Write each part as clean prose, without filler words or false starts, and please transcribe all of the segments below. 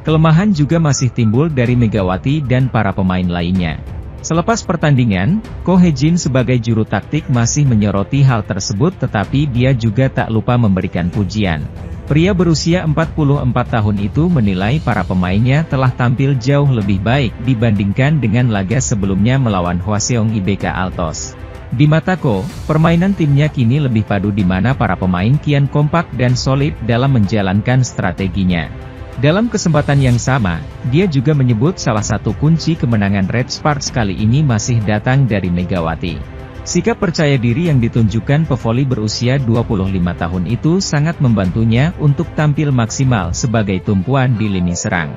Kelemahan juga masih timbul dari Megawati dan para pemain lainnya. Selepas pertandingan, Ko Hye-jin sebagai juru taktik masih menyoroti hal tersebut, tetapi dia juga tak lupa memberikan pujian. Pria berusia 44 tahun itu menilai para pemainnya telah tampil jauh lebih baik dibandingkan dengan laga sebelumnya melawan Hwaseong IBK Altos. Di mata Ko, permainan timnya kini lebih padu di mana para pemain kian kompak dan solid dalam menjalankan strateginya. Dalam kesempatan yang sama, dia juga menyebut salah satu kunci kemenangan Red Sparks kali ini masih datang dari Megawati. Sikap percaya diri yang ditunjukkan pevoli berusia 25 tahun itu sangat membantunya untuk tampil maksimal sebagai tumpuan di lini serang.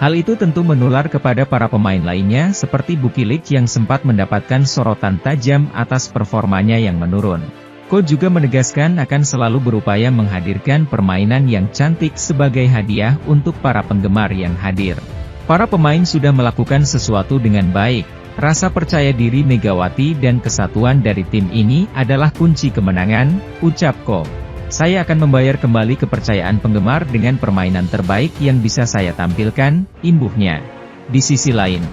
Hal itu tentu menular kepada para pemain lainnya seperti Bukilik yang sempat mendapatkan sorotan tajam atas performanya yang menurun. Ko juga menegaskan akan selalu berupaya menghadirkan permainan yang cantik sebagai hadiah untuk para penggemar yang hadir. Para pemain sudah melakukan sesuatu dengan baik. Rasa percaya diri Megawati dan kesatuan dari tim ini adalah kunci kemenangan, ucap Ko. Saya akan membayar kembali kepercayaan penggemar dengan permainan terbaik yang bisa saya tampilkan, imbuhnya. Di sisi lain,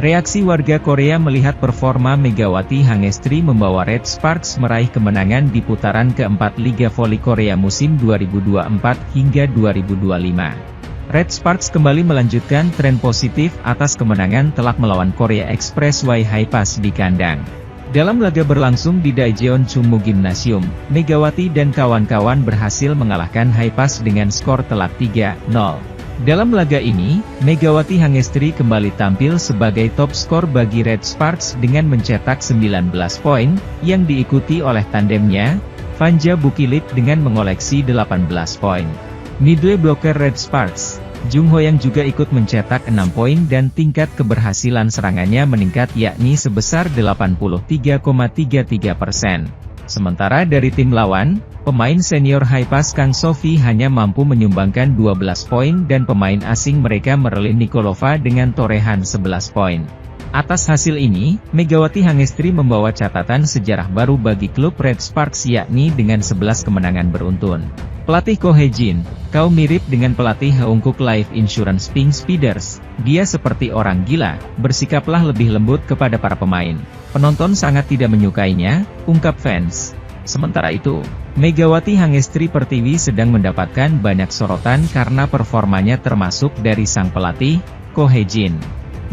reaksi warga Korea melihat performa Megawati Hangestri membawa Red Sparks meraih kemenangan di putaran keempat Liga Voli Korea musim 2024 hingga 2025. Red Sparks kembali melanjutkan tren positif atas kemenangan telak melawan Korea Express Haepas di kandang. Dalam laga berlangsung di Daejeon Chungmu Gymnasium, Megawati dan kawan-kawan berhasil mengalahkan Haepas dengan skor telak 3-0. Dalam laga ini, Megawati Hangestri kembali tampil sebagai top skor bagi Red Sparks dengan mencetak 19 poin, yang diikuti oleh tandemnya, Vanja Bukilik dengan mengoleksi 18 poin. Midway blocker Red Sparks, Jung Ho yang juga ikut mencetak 6 poin dan tingkat keberhasilan serangannya meningkat yakni sebesar 83,33%. Sementara dari tim lawan, pemain senior Haepas Kang Sofi hanya mampu menyumbangkan 12 poin dan pemain asing mereka Merlin Nikolova dengan torehan 11 poin. Atas hasil ini, Megawati Hangestri membawa catatan sejarah baru bagi klub Red Sparks yakni dengan 11 kemenangan beruntun. Pelatih Ko Hye-jin, kau mirip dengan pelatih Heungkuk Life Insurance Pink Speeders. Dia seperti orang gila, bersikaplah lebih lembut kepada para pemain. Penonton sangat tidak menyukainya, ungkap fans. Sementara itu, Megawati Hangestri Pertiwi sedang mendapatkan banyak sorotan karena performanya termasuk dari sang pelatih, Ko Hye-jin.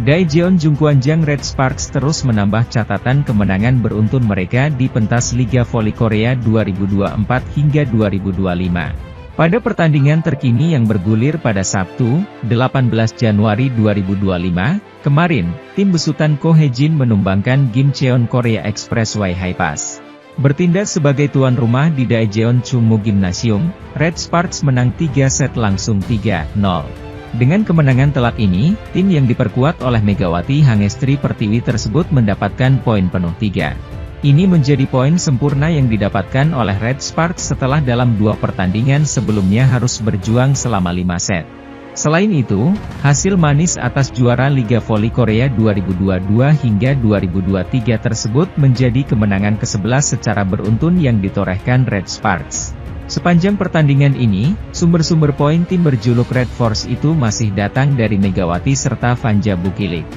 Daejeon Jungkwanjang Red Sparks terus menambah catatan kemenangan beruntun mereka di pentas Liga Voli Korea 2024 hingga 2025. Pada pertandingan terkini yang bergulir pada Sabtu, 18 Januari 2025, kemarin, tim besutan Ko Hye-jin menumbangkan Gimcheon Korea Express Haepas. Bertindak sebagai tuan rumah di Daejeon Chungmu Gymnasium, Red Sparks menang 3 set langsung 3-0. Dengan kemenangan telak ini, tim yang diperkuat oleh Megawati Hangestri Pertiwi tersebut mendapatkan poin penuh 3. Ini menjadi poin sempurna yang didapatkan oleh Red Sparks setelah dalam 2 pertandingan sebelumnya harus berjuang selama 5 set. Selain itu, hasil manis atas juara Liga Voli Korea 2022 hingga 2023 tersebut menjadi kemenangan ke-11 secara beruntun yang ditorehkan Red Sparks. Sepanjang pertandingan ini, sumber-sumber poin tim berjuluk Red Force itu masih datang dari Megawati serta Vanja Bukilik.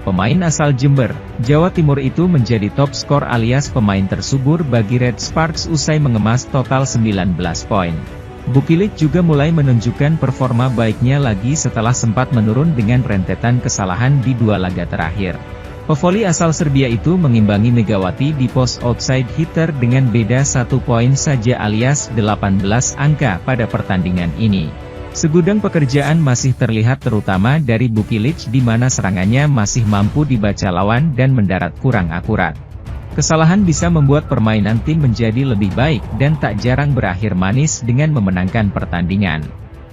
Pemain asal Jember, Jawa Timur itu menjadi top skor alias pemain tersubur bagi Red Sparks usai mengemas total 19 poin. Bukilik juga mulai menunjukkan performa baiknya lagi setelah sempat menurun dengan rentetan kesalahan di 2 laga terakhir. Pevoli asal Serbia itu mengimbangi Megawati di pos outside hitter dengan beda 1 poin saja alias 18 angka pada pertandingan ini. Segudang pekerjaan masih terlihat terutama dari Bukilik di mana serangannya masih mampu dibaca lawan dan mendarat kurang akurat. Kesalahan bisa membuat permainan tim menjadi lebih baik dan tak jarang berakhir manis dengan memenangkan pertandingan.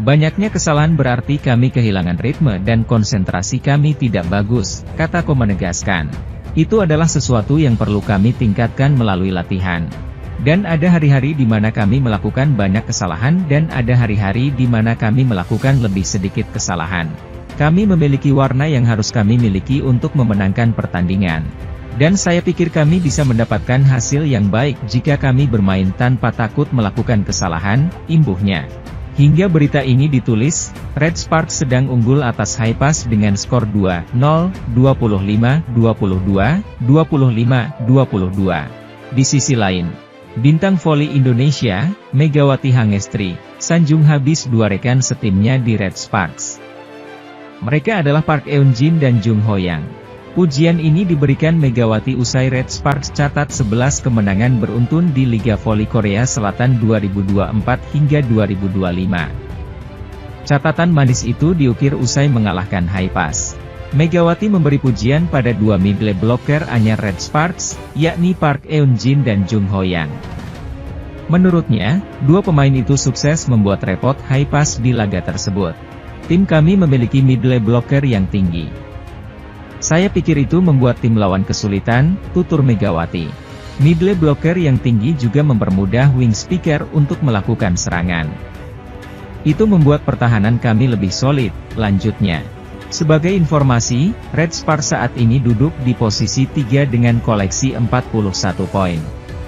Banyaknya kesalahan berarti kami kehilangan ritme dan konsentrasi kami tidak bagus, kata Ko menegaskan. Itu adalah sesuatu yang perlu kami tingkatkan melalui latihan. Dan ada hari-hari di mana kami melakukan banyak kesalahan dan ada hari-hari di mana kami melakukan lebih sedikit kesalahan. Kami memiliki warna yang harus kami miliki untuk memenangkan pertandingan. Dan saya pikir kami bisa mendapatkan hasil yang baik jika kami bermain tanpa takut melakukan kesalahan, imbuhnya. Hingga berita ini ditulis, Red Sparks sedang unggul atas Haipas dengan skor 2-0, 25-22, 25-22. Di sisi lain, bintang voli Indonesia, Megawati Hangestri, sanjung habis dua rekan setimnya di Red Sparks. Mereka adalah Park Eun-jin dan Jung Ho-yang. Pujian ini diberikan Megawati usai Red Sparks catat 11 kemenangan beruntun di Liga Voli Korea Selatan 2024 hingga 2025. Catatan manis itu diukir usai mengalahkan Haipas. Megawati memberi pujian pada dua middle blocker anyar Red Sparks, yakni Park Eun-jin dan Jung Ho-yang. Menurutnya, dua pemain itu sukses membuat repot Haipas di laga tersebut. Tim kami memiliki middle blocker yang tinggi. Saya pikir itu membuat tim lawan kesulitan, tutur Megawati. Middle blocker yang tinggi juga mempermudah wing speaker untuk melakukan serangan. Itu membuat pertahanan kami lebih solid, lanjutnya. Sebagai informasi, Red Sparks saat ini duduk di posisi 3 dengan koleksi 41 poin.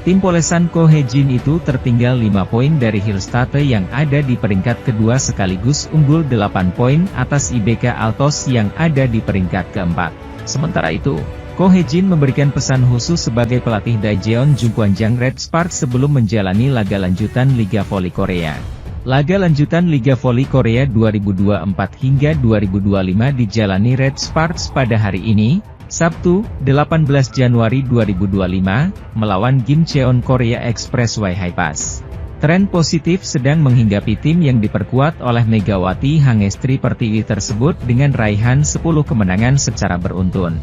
Tim polesan Ko Hye-jin itu tertinggal 5 poin dari Hillstatte yang ada di peringkat kedua sekaligus unggul 8 poin atas IBK Altos yang ada di peringkat keempat. Sementara itu, Ko Hye-jin memberikan pesan khusus sebagai pelatih Daejeon Jungkwanjang Red Sparks sebelum menjalani laga lanjutan Liga Voli Korea. Laga lanjutan Liga Voli Korea 2024 hingga 2025 dijalani Red Sparks pada hari ini, Sabtu, 18 Januari 2025, melawan Gimcheon Korea Expressway Haipas. Tren positif sedang menghinggapi tim yang diperkuat oleh Megawati Hangestri Pertiwi tersebut dengan raihan 10 kemenangan secara beruntun.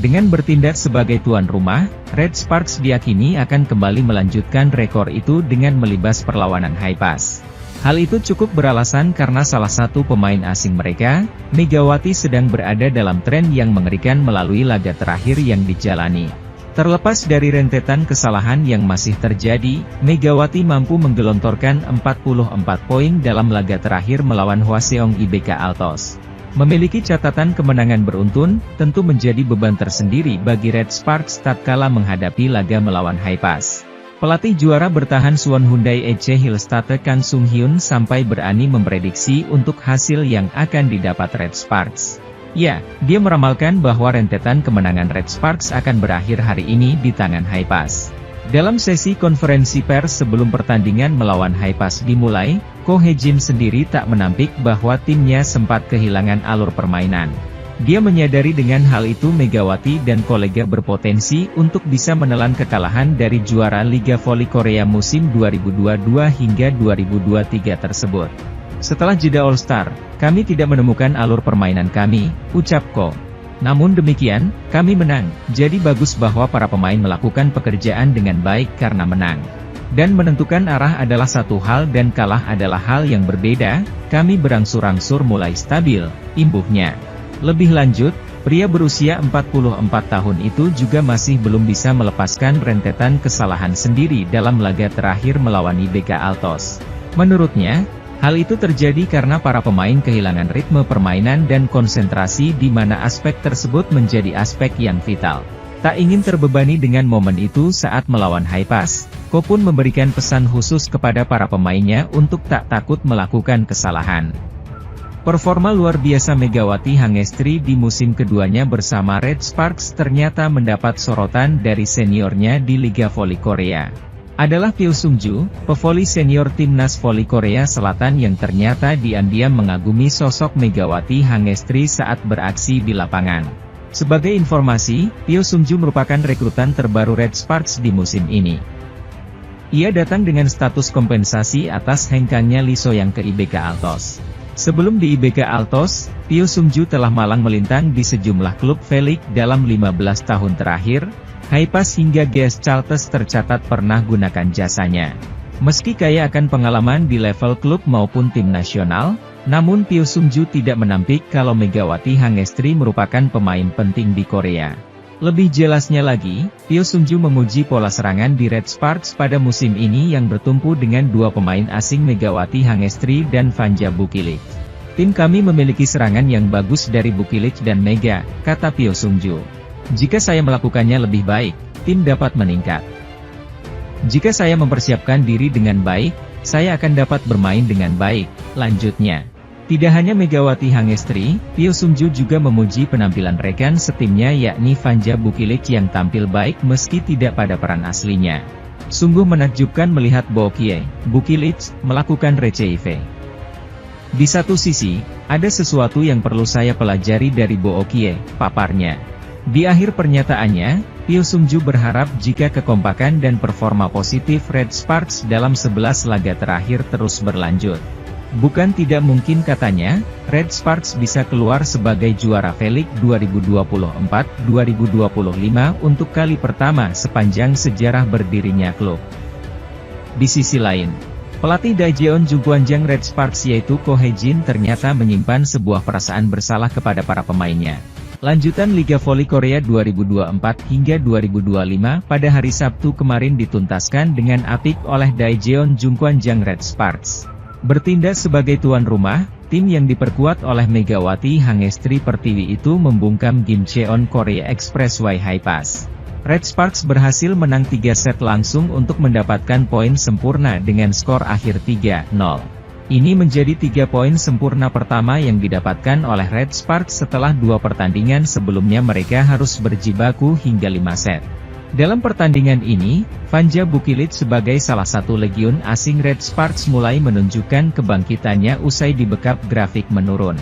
Dengan bertindak sebagai tuan rumah, Red Sparks diyakini akan kembali melanjutkan rekor itu dengan melibas perlawanan Haipas. Hal itu cukup beralasan karena salah satu pemain asing mereka, Megawati sedang berada dalam tren yang mengerikan melalui laga terakhir yang dijalani. Terlepas dari rentetan kesalahan yang masih terjadi, Megawati mampu menggelontorkan 44 poin dalam laga terakhir melawan Hwaseong IBK Altos. Memiliki catatan kemenangan beruntun, tentu menjadi beban tersendiri bagi Red Sparks tatkala menghadapi laga melawan Haipas. Pelatih juara bertahan Suwon Hyundai EC Hillstatte Kang Sung Hyun sampai berani memprediksi untuk hasil yang akan didapat Red Sparks. Ya, dia meramalkan bahwa rentetan kemenangan Red Sparks akan berakhir hari ini di tangan Haipas. Dalam sesi konferensi pers sebelum pertandingan melawan Haipas dimulai, Ko Hye-jin sendiri tak menampik bahwa timnya sempat kehilangan alur permainan. Dia menyadari dengan hal itu Megawati dan kolega berpotensi untuk bisa menelan kekalahan dari juara Liga Voli Korea musim 2022 hingga 2023 tersebut. Setelah jeda All-Star, kami tidak menemukan alur permainan kami, ucap Ko. Namun demikian, kami menang, jadi bagus bahwa para pemain melakukan pekerjaan dengan baik karena menang. Dan menentukan arah adalah satu hal dan kalah adalah hal yang berbeda, kami berangsur-angsur mulai stabil, imbuhnya. Lebih lanjut, pria berusia 44 tahun itu juga masih belum bisa melepaskan rentetan kesalahan sendiri dalam laga terakhir melawan IBK Altos. Menurutnya, hal itu terjadi karena para pemain kehilangan ritme permainan dan konsentrasi di mana aspek tersebut menjadi aspek yang vital. Tak ingin terbebani dengan momen itu saat melawan Haipas, Ko pun memberikan pesan khusus kepada para pemainnya untuk tak takut melakukan kesalahan. Performa luar biasa Megawati Hangestri di musim keduanya bersama Red Sparks ternyata mendapat sorotan dari seniornya di Liga Voli Korea. Adalah Pyo Sung-ju, pevoli senior timnas voli Korea Selatan yang ternyata diam-diam mengagumi sosok Megawati Hangestri saat beraksi di lapangan. Sebagai informasi, Pyo Sung-ju merupakan rekrutan terbaru Red Sparks di musim ini. Ia datang dengan status kompensasi atas hengkangnya Lee So-yang ke IBK Altos. Sebelum di IBK Altos, Pyo Sung-ju telah malang melintang di sejumlah klub V-League dalam 15 tahun terakhir. Haipas hingga GS Chalters tercatat pernah gunakan jasanya. Meski kaya akan pengalaman di level klub maupun tim nasional, namun Pyo Sung-ju tidak menampik kalau Megawati Hangestri merupakan pemain penting di Korea. Lebih jelasnya lagi, Pyo Sung-ju memuji pola serangan di Red Sparks pada musim ini yang bertumpu dengan dua pemain asing Megawati Hangestri dan Vanja Bukilik. Tim kami memiliki serangan yang bagus dari Bukilik dan Mega, kata Pyo Sung-ju. Jika saya melakukannya lebih baik, tim dapat meningkat. Jika saya mempersiapkan diri dengan baik, saya akan dapat bermain dengan baik, lanjutnya. Tidak hanya Megawati Hangestri, Pyo Sungju juga memuji penampilan rekan setimnya yakni Vanja Bukilic yang tampil baik meski tidak pada peran aslinya. Sungguh menakjubkan melihat Bukilic melakukan receive. Di satu sisi, ada sesuatu yang perlu saya pelajari dari paparnya. Di akhir pernyataannya, Pyo Sungju berharap jika kekompakan dan performa positif Red Sparks dalam 11 laga terakhir terus berlanjut. Bukan tidak mungkin katanya, Red Sparks bisa keluar sebagai juara V-League 2024-2025 untuk kali pertama sepanjang sejarah berdirinya klub. Di sisi lain, pelatih Daejeon Jungkwanjang Red Sparks yaitu Ko Hae-jin ternyata menyimpan sebuah perasaan bersalah kepada para pemainnya. Lanjutan Liga Voli Korea 2024 hingga 2025 pada hari Sabtu kemarin dituntaskan dengan apik oleh Daejeon Jungkwanjang Red Sparks. Bertindak sebagai tuan rumah, tim yang diperkuat oleh Megawati Hangestri Pertiwi itu membungkam Gimcheon Korea Expressway Hi-Pass. Red Sparks berhasil menang 3 set langsung untuk mendapatkan poin sempurna dengan skor akhir 3-0. Ini menjadi 3 poin sempurna pertama yang didapatkan oleh Red Sparks setelah 2 pertandingan sebelumnya mereka harus berjibaku hingga 5 set. Dalam pertandingan ini, Vanja Bukilic sebagai salah satu legiun asing Red Sparks mulai menunjukkan kebangkitannya usai dibekap grafik menurun.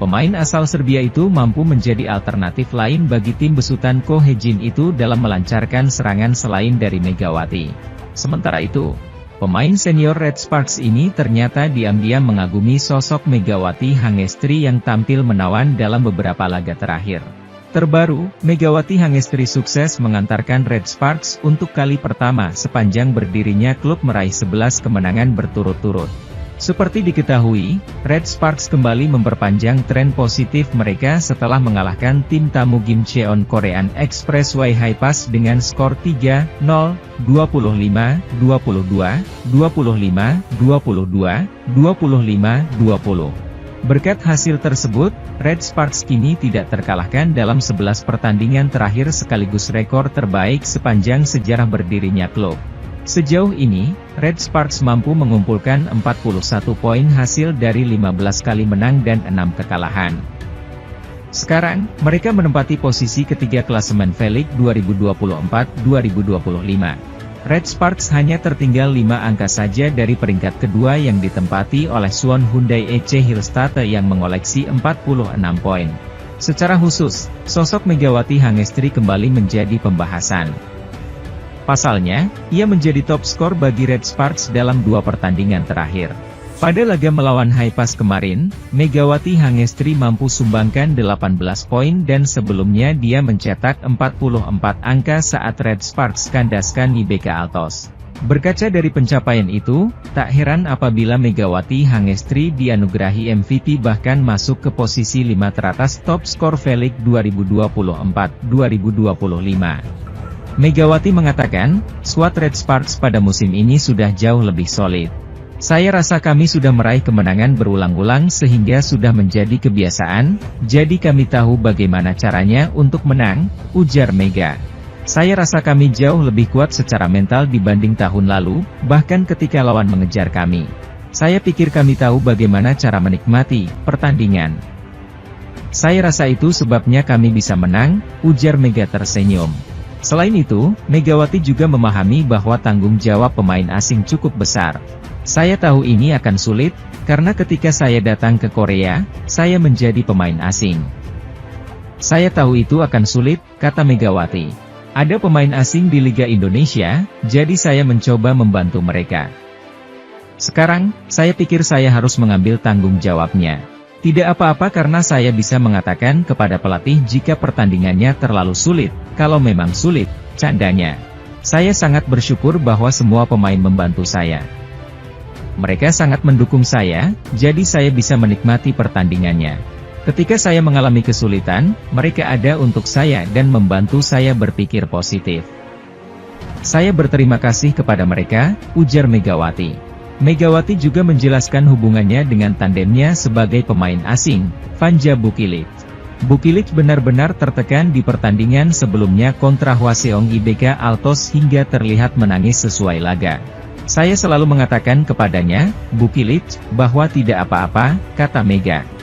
Pemain asal Serbia itu mampu menjadi alternatif lain bagi tim besutan Ko Hae-jin itu dalam melancarkan serangan selain dari Megawati. Sementara itu, pemain senior Red Sparks ini ternyata diam-diam mengagumi sosok Megawati Hangestri yang tampil menawan dalam beberapa laga terakhir. Terbaru, Megawati Hangestri sukses mengantarkan Red Sparks untuk kali pertama sepanjang berdirinya klub meraih 11 kemenangan berturut-turut. Seperti diketahui, Red Sparks kembali memperpanjang tren positif mereka setelah mengalahkan tim tamu Gimcheon Korean Expressway Hi-Pass dengan skor 3-0, 25-22, 25-22, 25-20. Berkat hasil tersebut, Red Sparks kini tidak terkalahkan dalam 11 pertandingan terakhir sekaligus rekor terbaik sepanjang sejarah berdirinya klub. Sejauh ini, Red Sparks mampu mengumpulkan 41 poin hasil dari 15 kali menang dan 6 kekalahan. Sekarang, mereka menempati posisi ketiga klasemen V-League 2024-2025. Red Sparks hanya tertinggal 5 angka saja dari peringkat kedua yang ditempati oleh Suwon Hyundai EC Hillstate yang mengoleksi 46 poin. Secara khusus, sosok Megawati Hangestri kembali menjadi pembahasan. Pasalnya, ia menjadi top skor bagi Red Sparks dalam 2 pertandingan terakhir. Pada laga melawan Hi-Pass kemarin, Megawati Hangestri mampu sumbangkan 18 poin dan sebelumnya dia mencetak 44 angka saat Red Sparks kandaskan IBK Altos. Berkaca dari pencapaian itu, tak heran apabila Megawati Hangestri dianugerahi MVP bahkan masuk ke posisi 5 teratas top skor V-League 2024-2025. Megawati mengatakan, skuad Red Sparks pada musim ini sudah jauh lebih solid. Saya rasa kami sudah meraih kemenangan berulang-ulang sehingga sudah menjadi kebiasaan, jadi kami tahu bagaimana caranya untuk menang, ujar Mega. Saya rasa kami jauh lebih kuat secara mental dibanding tahun lalu, bahkan ketika lawan mengejar kami. Saya pikir kami tahu bagaimana cara menikmati pertandingan. Saya rasa itu sebabnya kami bisa menang, ujar Mega tersenyum. Selain itu, Megawati juga memahami bahwa tanggung jawab pemain asing cukup besar. Saya tahu ini akan sulit, karena ketika saya datang ke Korea, saya menjadi pemain asing. Saya tahu itu akan sulit, kata Megawati. Ada pemain asing di Liga Indonesia, jadi saya mencoba membantu mereka. Sekarang, saya pikir saya harus mengambil tanggung jawabnya. Tidak apa-apa karena saya bisa mengatakan kepada pelatih jika pertandingannya terlalu sulit, kalau memang sulit, candanya. Saya sangat bersyukur bahwa semua pemain membantu saya. Mereka sangat mendukung saya, jadi saya bisa menikmati pertandingannya. Ketika saya mengalami kesulitan, mereka ada untuk saya dan membantu saya berpikir positif. Saya berterima kasih kepada mereka, ujar Megawati. Megawati juga menjelaskan hubungannya dengan tandemnya sebagai pemain asing, Vanja Bukilic. Bukilic benar-benar tertekan di pertandingan sebelumnya kontra Hwaseong IBK Altos hingga terlihat menangis sesuai laga. Saya selalu mengatakan kepadanya, Bu Kilit, bahwa tidak apa-apa, kata Mega.